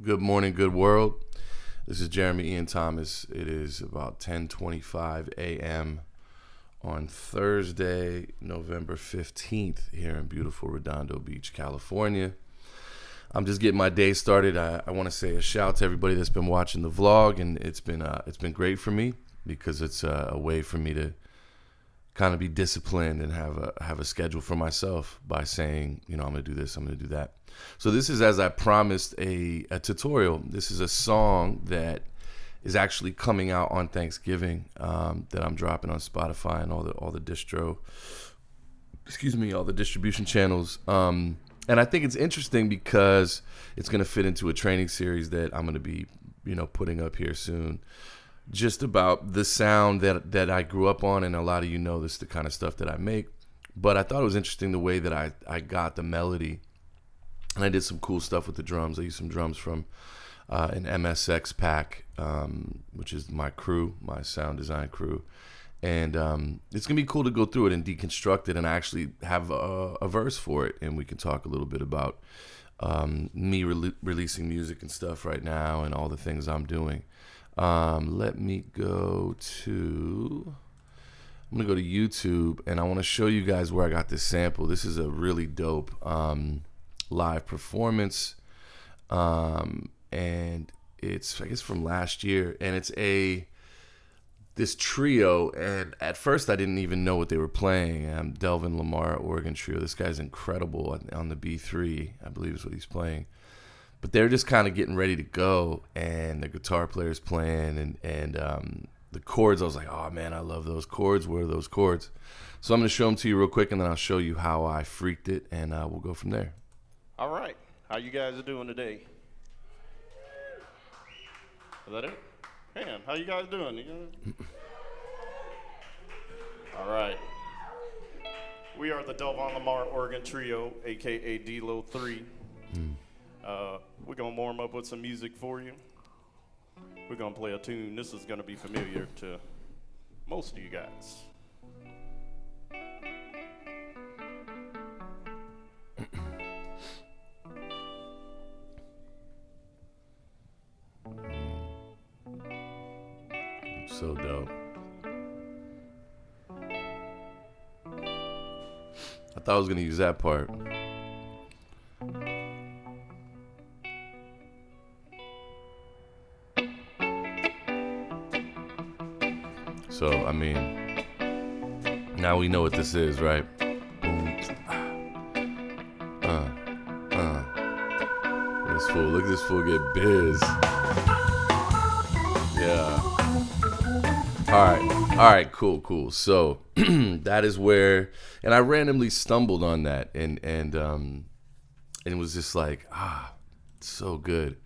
Good morning, good world. This is Jeremy Ian Thomas. It is about 10:25 a.m. on Thursday, November 15th here in beautiful Redondo Beach, California. I'm just getting my day started. I want to say a shout to everybody that's been watching the vlog, and it's been great for me because it's a way for me to kind of be disciplined and have a schedule for myself by saying, I'm going to do this, I'm going to do that. So this is, as I promised, a tutorial. This is a song that is actually coming out on Thanksgiving that I'm dropping on Spotify and all the distribution channels. And I think it's interesting because it's going to fit into a training series that I'm going to be, putting up here soon. Just about the sound that I grew up on, and a lot of you know this is the kind of stuff that I make. But I thought it was interesting the way that I got the melody. And I did some cool stuff with the drums. I used some drums from an MSX pack, which is my crew, my sound design crew. And it's going to be cool to go through it and deconstruct it. And I actually have a verse for it. And we can talk a little bit about me releasing music and stuff right now and all the things I'm doing. Let me go to... I'm going to go to YouTube. And I want to show you guys where I got this sample. This is a really dope... live performance, and it's, I guess, from last year, and it's this trio, and at first I didn't even know what they were playing. Delvin Lamar organ trio. This guy's incredible on the B3, I believe is what he's playing, but they're just kind of getting ready to go, and the guitar player's playing, and the chords, I was like, oh man, I love those chords. Where are those chords? So I'm going to show them to you real quick, and then I'll show you how I freaked it, and we'll go from there. All right, how you guys are doing today? Is that it? Man, how you guys doing? All right. We are the Delvin Lamar Organ Trio, a.k.a. D-Lo 3. We're going to warm up with some music for you. We're going to play a tune. This is going to be familiar to most of you guys. So dope. I thought I was going to use that part. So, I mean, now we know what this is, right? Look at this fool get biz. Yeah. All right, cool. So that is where, and I randomly stumbled on that, and it was just like, so good.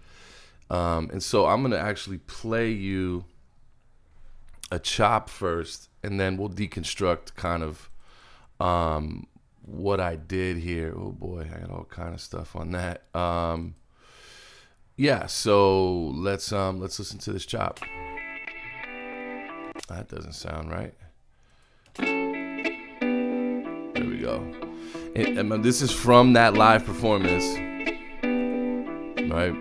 And so I'm gonna actually play you a chop first, and then we'll deconstruct kind of what I did here. Oh boy, I got all kind of stuff on that. Yeah, so let's listen to this chop. That doesn't sound right. There we go. And this is from that live performance, right?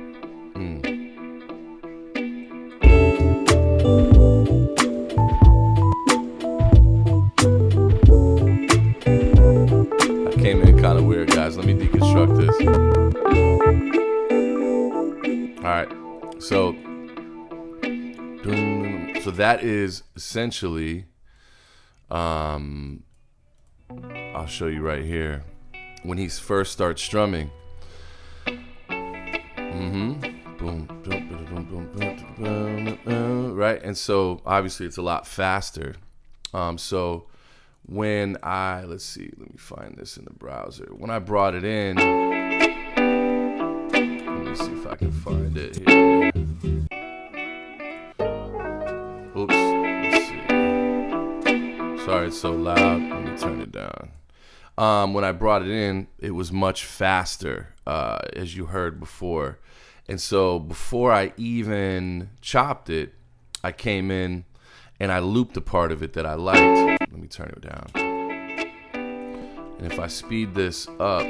I came in kind of weird, guys. Let me deconstruct this. All right, so that is essentially, I'll show you right here, when he first starts strumming. Right, and so obviously it's a lot faster. So when let me find this in the browser. When I brought it in, see if I can find it here. Oops, let's see. Sorry it's so loud. Let me turn it down. When I brought it in, it was much faster, as you heard before. And so before I even chopped it, I came in and I looped a part of it that I liked. Let me turn it down. And if I speed this up,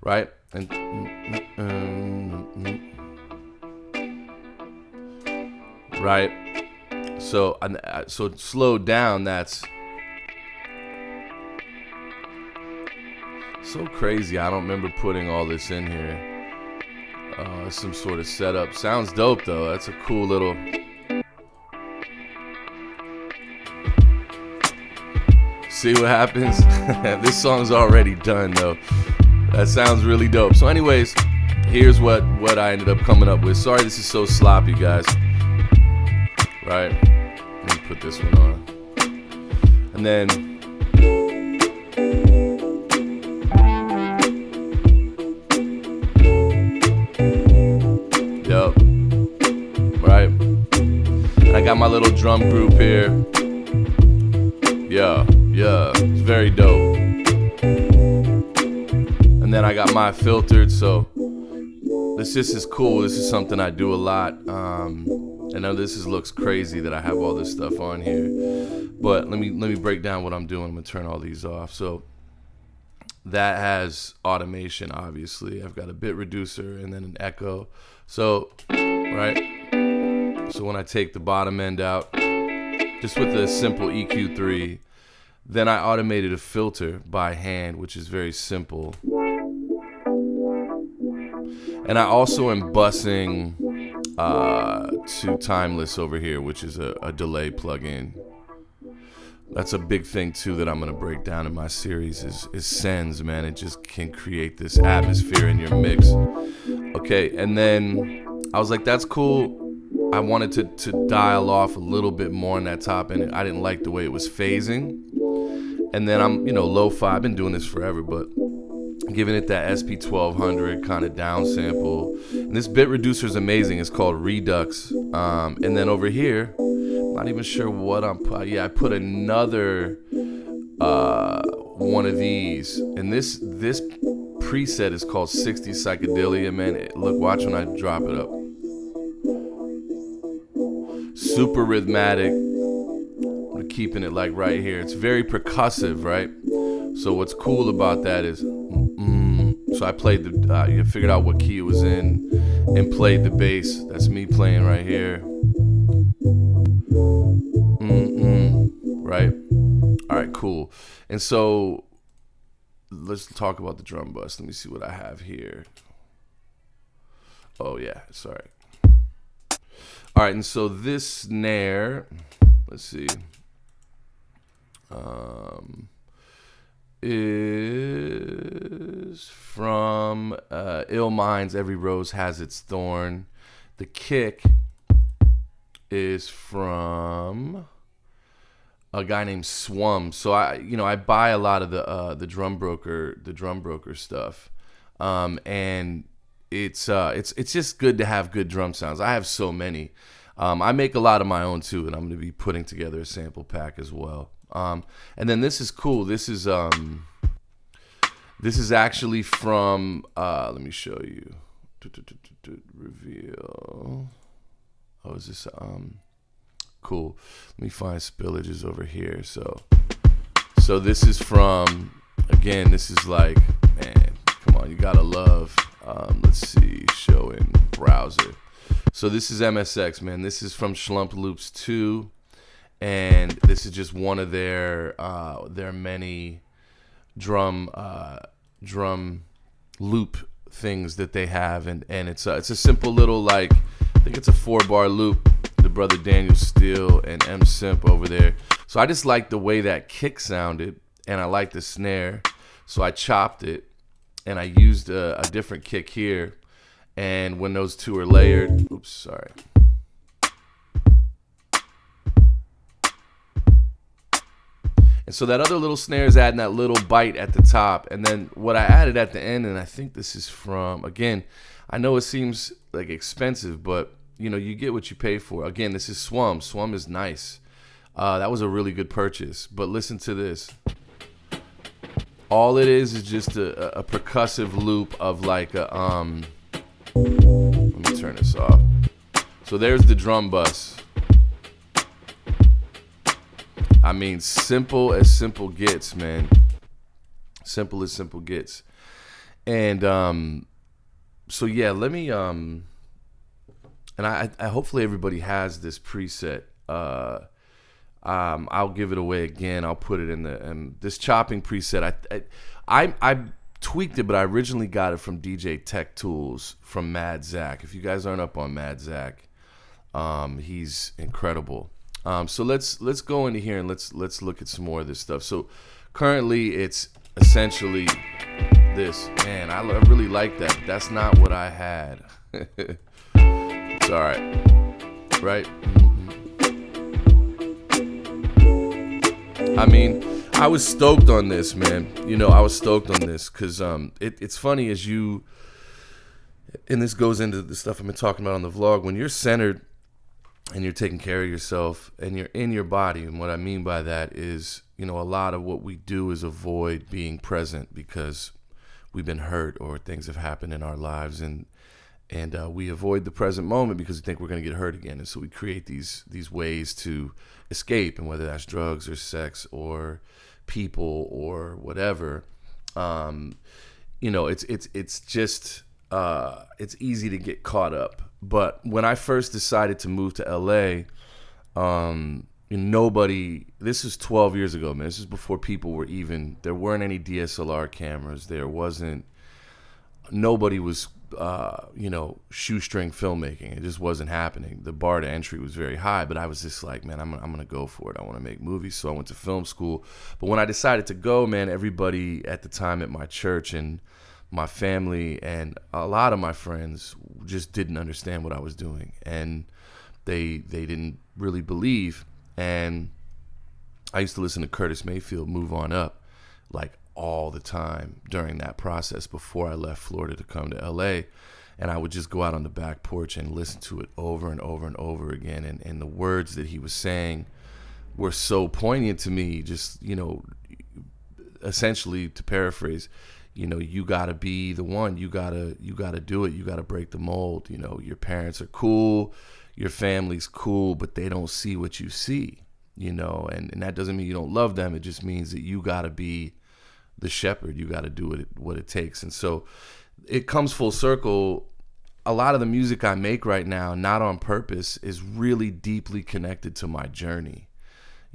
right? And right. So slowed down. That's so crazy. I don't remember putting all this in here. Some sort of setup. Sounds dope though. That's a cool little. See what happens? This song's already done though. That sounds really dope. So anyways, here's what I ended up coming up with. Sorry this is so sloppy, guys. Right? Let me put this one on. And then yup. Right? And I got my little drum group here. Yeah, it's very dope. And then I got my filtered, so this is cool. This is something I do a lot. I know this looks crazy that I have all this stuff on here, but let me break down what I'm doing. I'm gonna turn all these off. So that has automation, obviously. I've got a bit reducer and then an echo. So right. So when I take the bottom end out, just with a simple EQ3, then I automated a filter by hand, which is very simple. And I also am bussing to Timeless over here, which is a delay plugin. That's a big thing too that I'm gonna break down in my series is sends, man. It just can create this atmosphere in your mix. Okay, and then I was like, that's cool. I wanted to dial off a little bit more on that top end. I didn't like the way it was phasing. And then I'm, lo-fi. I've been doing this forever, but giving it that SP1200 kind of down sample. And this bit reducer is amazing. It's called Redux. And then over here, I'm not even sure what I'm putting. Yeah, I put another one of these. And this preset is called 60 Psychedelia, man. Look, watch when I drop it up. Super rhythmatic. We're keeping it like right here. It's very percussive, right? So what's cool about that is, so I played you figured out what key it was in and played the bass. That's me playing right here. Right? All right, cool. And so let's talk about the drum bus. Let me see what I have here. Oh yeah, sorry. All right, and so this snare, let's see, is from Ill Minds, Every Rose Has Its Thorn. The kick is from a guy named Swum. So I buy a lot of the drum broker stuff, and it's just good to have good drum sounds. I have so many. I make a lot of my own too, and I'm going to be putting together a sample pack as well. And then this is cool. This is actually from let me show you. Reveal. Oh, is this cool? Let me find spillages over here. So this is from, again, this is like, man, come on, you gotta love. Let's see, show in browser. So this is MSX, man. This is from Schlumped Loops 2, and this is just one of their many drum loop things that they have, and it's a simple little, like, I think it's a 4-bar loop. The brother Daniel Steele and M Simp over there. So I just like the way that kick sounded, and I like the snare, so I chopped it. And I used a different kick here. And when those two are layered, oops, sorry. And so that other little snare is adding that little bite at the top. And then what I added at the end, and I think this is from, again, I know it seems like expensive, but you get what you pay for. Again, this is Swum. Swum is nice. That was a really good purchase. But listen to this. All it is just a percussive loop of like a let me turn this off. So there's the drum bus. I mean, simple as simple gets, man. Simple as simple gets. And so yeah, let me and I hopefully everybody has this preset. I'll give it away again. I'll put it in the this chopping preset. I tweaked it, but I originally got it from DJ Tech Tools from Mad Zach. If you guys aren't up on Mad Zach, he's incredible. So let's go into here and let's look at some more of this stuff. So currently it's essentially this. Man, I really like that, but that's not what I had. It's all right? I mean, I was stoked on this, man. I was stoked on this because it's funny as you, and this goes into the stuff I've been talking about on the vlog, when you're centered and you're taking care of yourself and you're in your body. And what I mean by that is, a lot of what we do is avoid being present because we've been hurt or things have happened in our lives, and we avoid the present moment because we think we're going to get hurt again. And so we create these ways to escape, and whether that's drugs or sex or people or whatever, it's just it's easy to get caught up. But when I first decided to move to LA, this is 12 years ago, man. This is before people were there weren't any DSLR cameras. Nobody was shoestring filmmaking. It just wasn't happening. The bar to entry was very high, but I was just like, man, I'm gonna go for it. I want to make movies. So I went to film school. But when I decided to go, man, everybody at the time at my church and my family and a lot of my friends just didn't understand what I was doing, and they didn't really believe. And I used to listen to Curtis Mayfield, Move On Up, like all the time during that process before I left Florida to come to LA. And I would just go out on the back porch and listen to it over and over and over again. And the words that he was saying were so poignant to me. Just, essentially, to paraphrase, you gotta be the one. You gotta do it. You gotta break the mold. Your parents are cool, your family's cool, but they don't see what you see. And that doesn't mean you don't love them. It just means that you gotta be the shepherd. You got to do what it takes. And so it comes full circle. A lot of the music I make right now, not on purpose, is really deeply connected to my journey.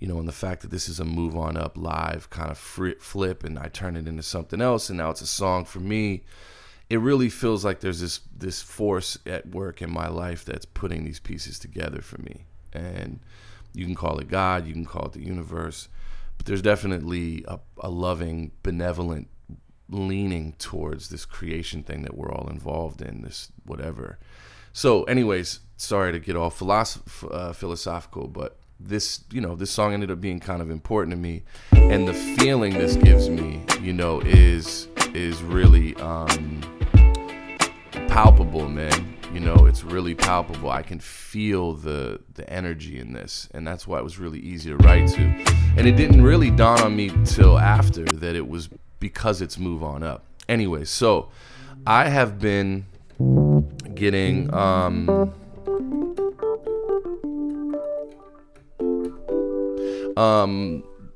And the fact that this is a Move On Up live kind of flip, and I turn it into something else, and now it's a song for me. It really feels like there's this force at work in my life that's putting these pieces together for me. And you can call it God, you can call it the universe, but there's definitely a loving, benevolent leaning towards this creation thing that we're all involved in, this whatever. So anyways, sorry to get all philosophical, but this song ended up being kind of important to me. And the feeling this gives me, is really palpable, man. It's really palpable. I can feel the energy in this, and that's why it was really easy to write to. And it didn't really dawn on me till after that it was because it's Move On Up. Anyway, so I have been getting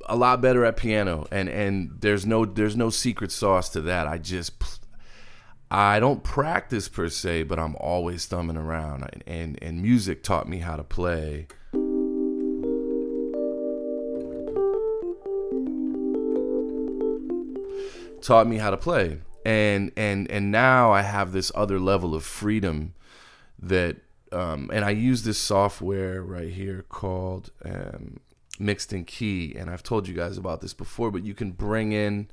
a lot better at piano, and there's no secret sauce to that. I don't practice per se, but I'm always thumbing around, and music taught me how to play. And now I have this other level of freedom that and I use this software right here called Mixed in Key, and I've told you guys about this before, but you can bring in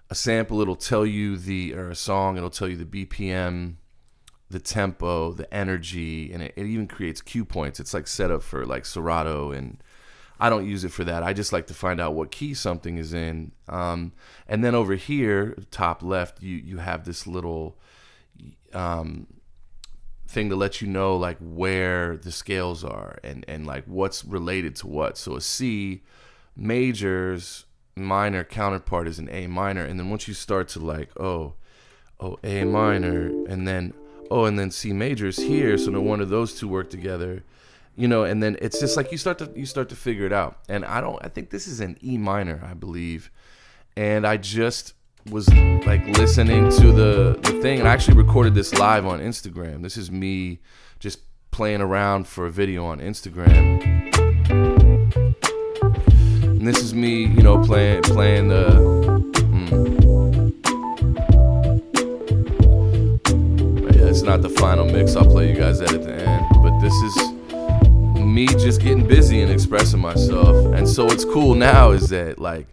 a sample, it'll tell you or a song, it'll tell you the BPM, the tempo, the energy, and it even creates cue points. It's like set up for like Serato, and I don't use it for that. I just like to find out what key something is in. And then over here, top left, you have this little thing to let you know like where the scales are and like what's related to what. So a C major's minor counterpart is an A minor, and then once you start to like A minor, and then C major is here, so no wonder those two work together, and then it's just like you start to figure it out. And I think this is an E minor, I believe, and I just was like listening to the thing, and I actually recorded this live on Instagram. This is me just playing around for a video on Instagram, and this is me, you know, playing the. It's not the final mix. I'll play you guys that at the end, but this is me just getting busy and expressing myself. And so what's cool now is that, like,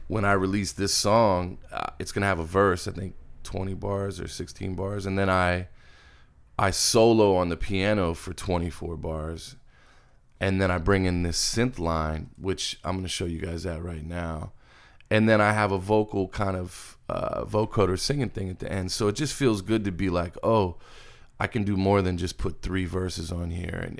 when I release this song, it's gonna have a verse, I think 20 bars or 16 bars, and then I solo on the piano for 24 bars, and then I bring in this synth line, which I'm gonna show you guys that right now, and then I have a vocal kind of vocoder singing thing at the end. So it just feels good to be like, oh, I can do more than just put 3 verses on here,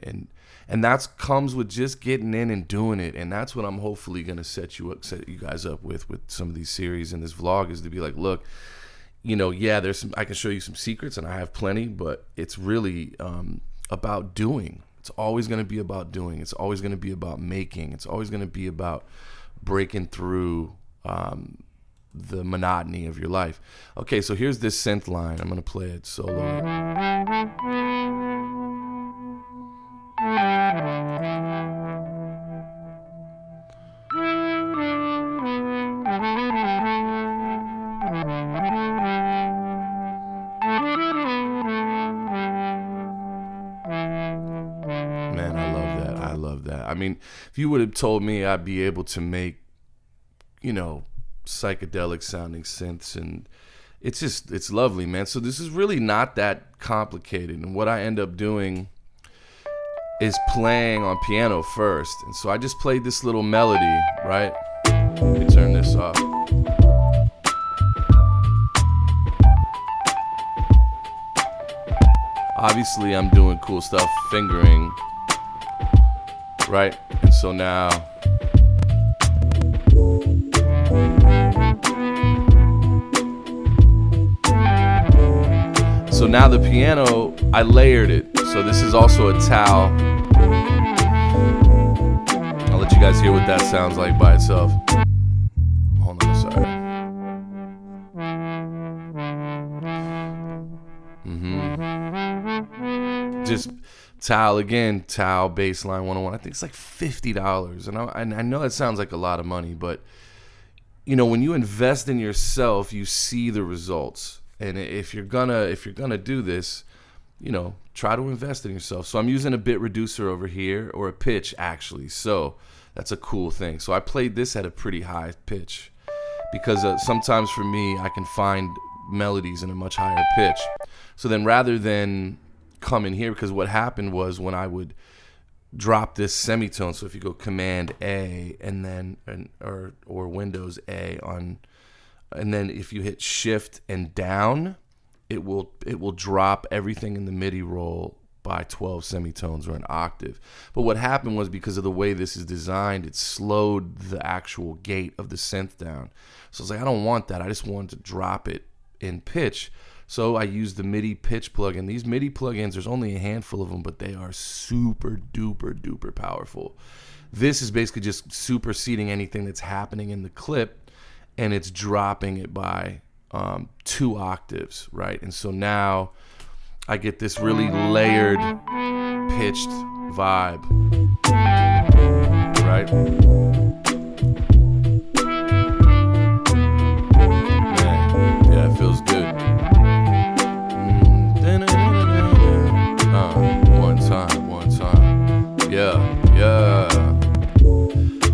and that comes with just getting in and doing it. And that's what I'm hopefully gonna set you guys up with some of these series and this vlog, is to be like, look, you know, yeah, I can show you some secrets, and I have plenty, but it's really about doing. It's always gonna be about doing. It's always gonna be about making. It's always gonna be about breaking through the monotony of your life. Okay, so here's this synth line. I'm gonna play it solo. Man, I love that. I love that. I mean, if you would have told me I'd be able to make, you know, psychedelic sounding synths, and it's lovely, man. So this is really not that complicated, and what I end up doing is playing on piano first. And so I just played this little melody, right? Let me turn this off. Obviously I'm doing cool stuff fingering, right? And so now the piano, I layered it. So this is also a towel. I'll let you guys hear what that sounds like by itself. Hold on, sorry. Just towel again, towel, bassline 101. I think it's like $50. And I know that sounds like a lot of money, but you know, when you invest in yourself, you see the results. And if you're gonna do this, you know, try to invest in yourself. So I'm using a bit reducer over here, or a pitch actually. So that's a cool thing. So I played this at a pretty high pitch because sometimes for me, I can find melodies in a much higher pitch. So then rather than come in here, because what happened was when I would drop this semitone, so if you go Command A and then or Windows A on, and then if you hit Shift and down, it will drop everything in the MIDI roll by 12 semitones or an octave. But what happened was, because of the way this is designed, it slowed the actual gate of the synth down. So I was like, I don't want that. I just want to drop it in pitch. So I used the MIDI pitch plugin. These MIDI plugins, there's only a handful of them, but they are super duper duper powerful. This is basically just superseding anything that's happening in the clip, and it's dropping it by 2 octaves, right? And so now I get this really layered, pitched vibe, right? Yeah, it feels good. One time. Yeah.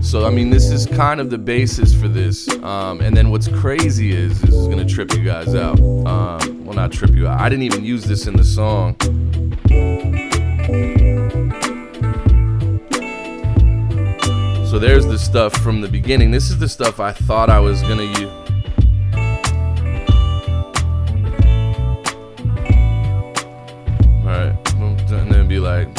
So I mean, this is kind of the basis for this, and then what's crazy is this is gonna trip you guys out. Well, not trip you out. I didn't even use this in the song. So there's the stuff from the beginning. This is the stuff I thought I was gonna use. All right, and then be like.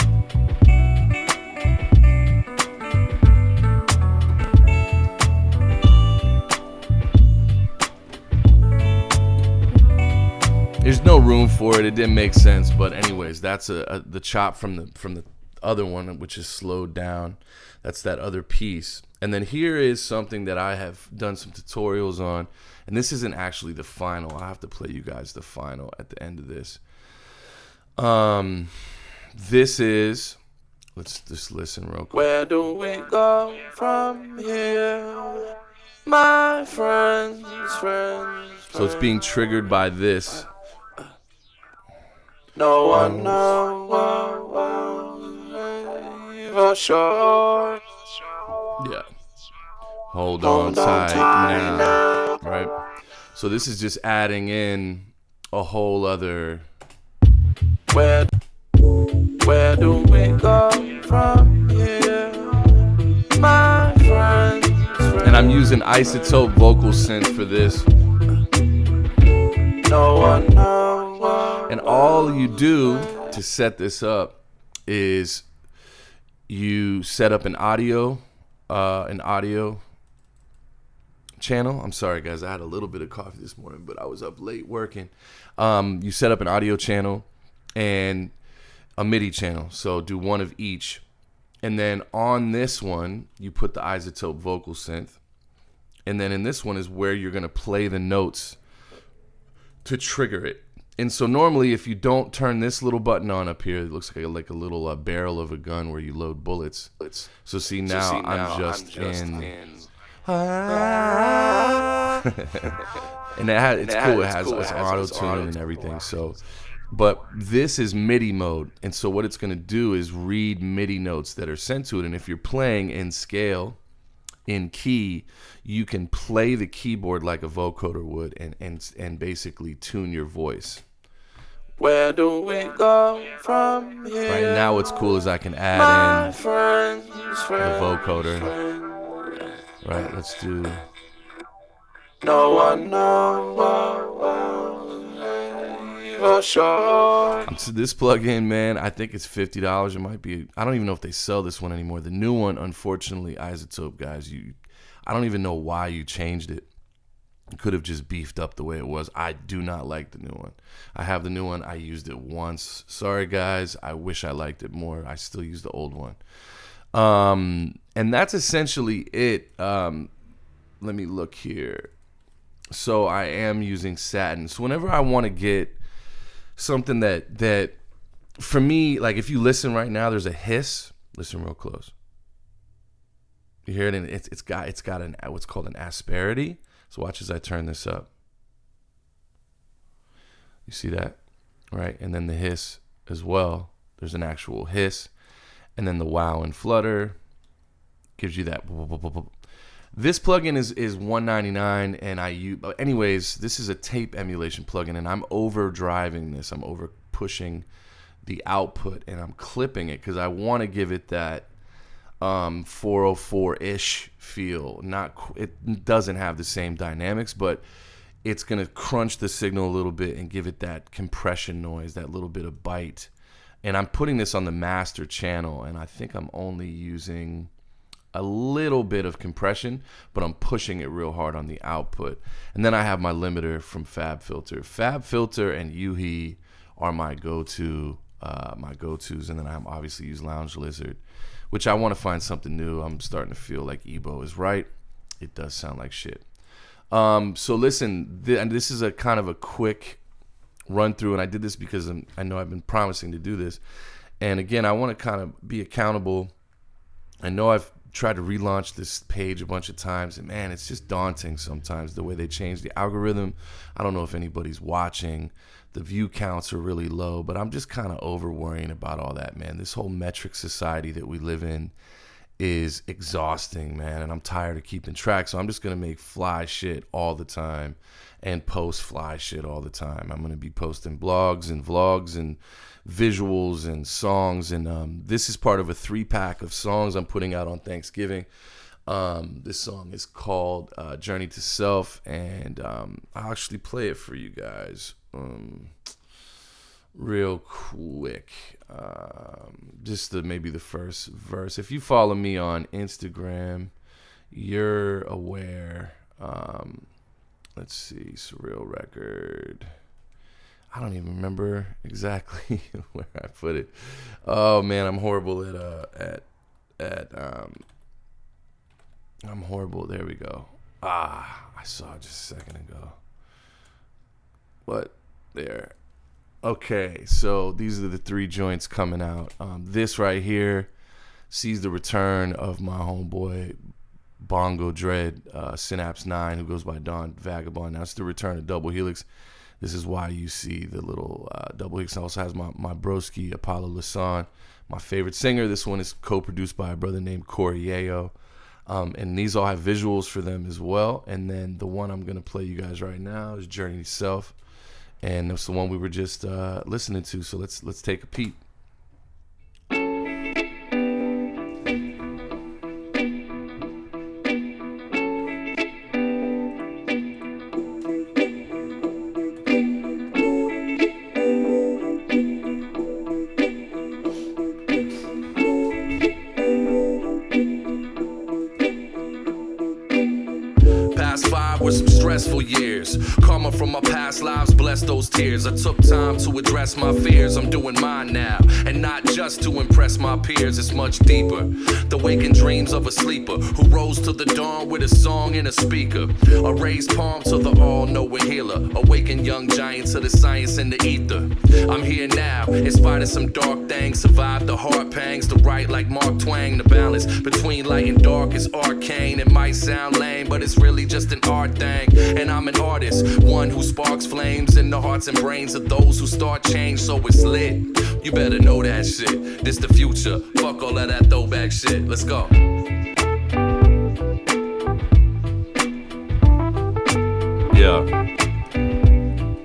There's no room for it. It didn't make sense, but anyways, that's the chop from the other one, which is slowed down. That's that other piece. And then here is something that I have done some tutorials on. And this isn't actually the final. I have to play you guys the final at the end of this. This is, let's just listen real quick. Where do we go from here, my friends? So it's being triggered by this. No one knows for sure. Yeah. Hold on tight now. Right? So this is just adding in a whole other. Where do we go from here, my friends? And I'm using isotope vocal synth for this. No one knows. And all you do to set this up is you set up an audio channel. I'm sorry, guys. I had a little bit of coffee this morning, but I was up late working. You set up an audio channel and a MIDI channel. So do one of each. And then on this one, you put the isotope vocal synth. And then in this one is where you're going to play the notes to trigger it. And so normally if you don't turn this little button on up here, it looks like a little barrel of a gun where you load bullets. So see now, I'm just in. And it's cool. It has auto tune and everything. So, but this is MIDI mode, and so what it's going to do is read MIDI notes that are sent to it. And if you're playing in scale, in key, you can play the keyboard like a vocoder would, and basically tune your voice. Where do we go from here? Right now, what's cool is I can add in the vocoder. Right, let's do. No one knows for sure. To this plugin, man, I think it's $50. It might be. I don't even know if they sell this one anymore. The new one, unfortunately, isotope guys, I don't even know why you changed it. You could have just beefed up the way it was. I do not like the new one. I have the new one. I used it once. Sorry, guys. I wish I liked it more. I still use the old one. And that's essentially it. Let me look here. So I am using satin. So whenever I want to get something that for me, like if you listen right now, there's a hiss. Listen real close. You hear it, and it's got what's called an asperity. So watch as I turn this up. You see that? Right? And then the hiss as well. There's an actual hiss. And then the wow and flutter gives you that. This plugin is $199, and anyways, this is a tape emulation plugin, and I'm overdriving this. I'm over pushing the output, and I'm clipping it because I want to give it that 404-ish feel. It doesn't have the same dynamics, but it's gonna crunch the signal a little bit and give it that compression noise, that little bit of bite. And I'm putting this on the master channel, and I think I'm only using a little bit of compression, but I'm pushing it real hard on the output. And then I have my limiter from FabFilter. FabFilter and Yuhi are my go-tos, and then I obviously use Lounge Lizard, which I want to find something new. I'm starting to feel like Ebo is right. It does sound like shit. So listen, and this is a kind of a quick run through, and I did this because I know I've been promising to do this. And again, I want to kind of be accountable. I know I've tried to relaunch this page a bunch of times, and man, it's just daunting sometimes the way they change the algorithm. I don't know if anybody's watching. The view counts are really low, but I'm just kind of over worrying about all that, man. This whole metric society that we live in is exhausting, man, and I'm tired of keeping track. So I'm just gonna make fly shit all the time and post fly shit all the time. I'm gonna be posting blogs and vlogs and visuals and songs, and this is part of a 3-pack of songs I'm putting out on Thanksgiving. This song is called Journey to Self, and I'll actually play it for you guys real quick. Just maybe the first verse. If you follow me on Instagram, you're aware. Let's see, Surreal Record. I don't even remember exactly where I put it. Oh man, I'm horrible I'm horrible. There we go. I saw it just a second ago. What? There. Okay, so these are the 3 joints coming out. This right here sees the return of my homeboy Bongo Dread, Synapse 9, who goes by Don Vagabond. Now it's the return of Double Helix. This is why you see the little Double Helix. It also has my broski, Apollo Lasan, my favorite singer. This one is co-produced by a brother named Corey Yayo. And these all have visuals for them as well. And then the one I'm going to play you guys right now is Journey Self. And that's the one we were just listening to. So let's take a peek. Past 5 were some stressful years. Karma from my past lives, bless those tears. I took time to address my fears. I'm doing mine now, and not just to impress my peers. It's much deeper. The waking dreams of a sleeper who rose to the dawn with a song in a speaker. A raised palm to the all-knowing healer. Awaken young giants to the science in the ether. I'm here now, in spite of some dark things. Survived the heart pangs, the right like Mark Twain. The balance between light and dark is arcane. It might sound lame, but it's really just an art thing. And I'm an artist, one who sparks flames in the hearts and brains of those who start change, so it's lit. You better know that shit. This the future. Fuck all of that throwback shit. Let's go. Yeah.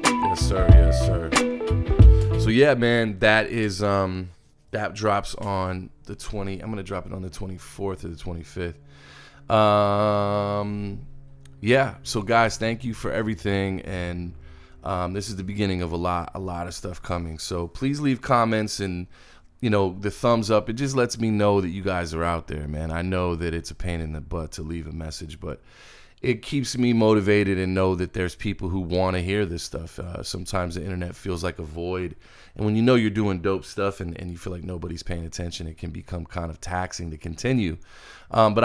Yes, sir. Yes, sir. So yeah, man, that is that drops on the 20. I'm gonna drop it on the 24th or the 25th. Yeah, so guys, thank you for everything, and this is the beginning of a lot of stuff coming. So please leave comments and, you know, the thumbs up. It just lets me know that you guys are out there, man. I know that it's a pain in the butt to leave a message, but it keeps me motivated and know that there's people who want to hear this stuff. Sometimes the internet feels like a void, and when you know you're doing dope stuff and you feel like nobody's paying attention, it can become kind of taxing to continue. But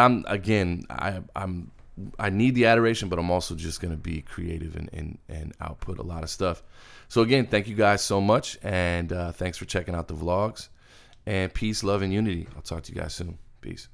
I need the adoration, but I'm also just going to be creative and output a lot of stuff. So again, thank you guys so much, and thanks for checking out the vlogs, and peace, love, and unity. I'll talk to you guys soon. Peace.